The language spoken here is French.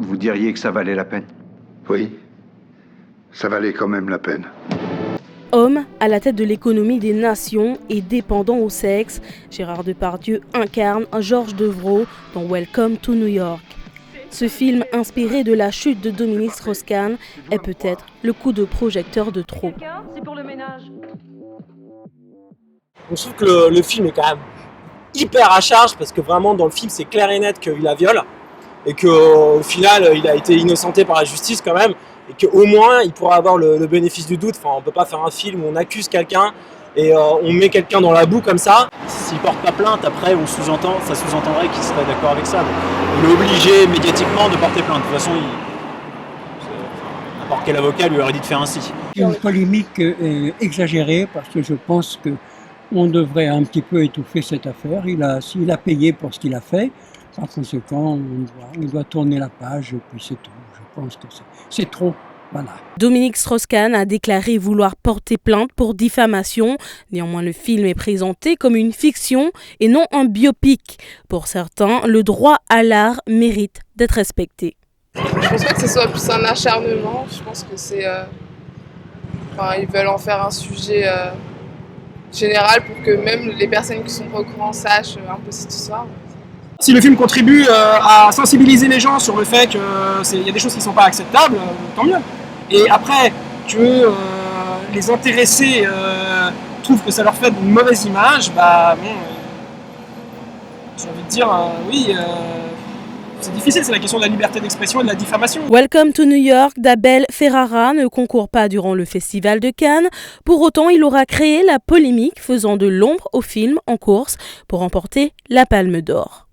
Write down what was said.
vous diriez que ça valait la peine? Oui, ça valait quand même la peine. Homme à la tête de l'économie des nations et dépendant au sexe, Gérard Depardieu incarne Georges Devreau dans Welcome to New York. Ce film, inspiré de la chute de Dominique Strauss-Kahn, est peut-être le coup de projecteur de trop. C'est pour le ménage. On trouve que le film est quand même hyper à charge parce que vraiment dans le film c'est clair et net qu'il la viole et qu'au final il a été innocenté par la justice quand même et qu'au moins il pourra avoir le bénéfice du doute. Enfin, on peut pas faire un film où on accuse quelqu'un et on met quelqu'un dans la boue comme ça. S'il porte pas plainte, après ça sous-entendrait qu'il serait d'accord avec ça. Donc, il est obligé médiatiquement de porter plainte. De toute façon, n'importe quel avocat lui aurait dit de faire ainsi. C'est une polémique exagérée parce que je pense qu'on devrait un petit peu étouffer cette affaire. S'il a payé pour ce qu'il a fait, par conséquent, on doit tourner la page et puis c'est tout. Je pense que c'est trop. Voilà. Dominique Strauss-Kahn a déclaré vouloir porter plainte pour diffamation. Néanmoins, le film est présenté comme une fiction et non un biopic. Pour certains, le droit à l'art mérite d'être respecté. Je pense pas que ce soit plus un acharnement. Je pense que c'est... ils veulent en faire un sujet général pour que même les personnes qui sont pas au courant sachent un peu cette histoire. Si le film contribue à sensibiliser les gens sur le fait qu'il y a des choses qui ne sont pas acceptables, tant mieux. Et après, que les intéressés trouvent que ça leur fait une mauvaise image, j'ai envie de dire, oui, c'est difficile, c'est la question de la liberté d'expression et de la diffamation. Welcome to New York d'Abel Ferrara ne concourt pas durant le Festival de Cannes. Pour autant, il aura créé la polémique faisant de l'ombre au film en course pour remporter la Palme d'Or.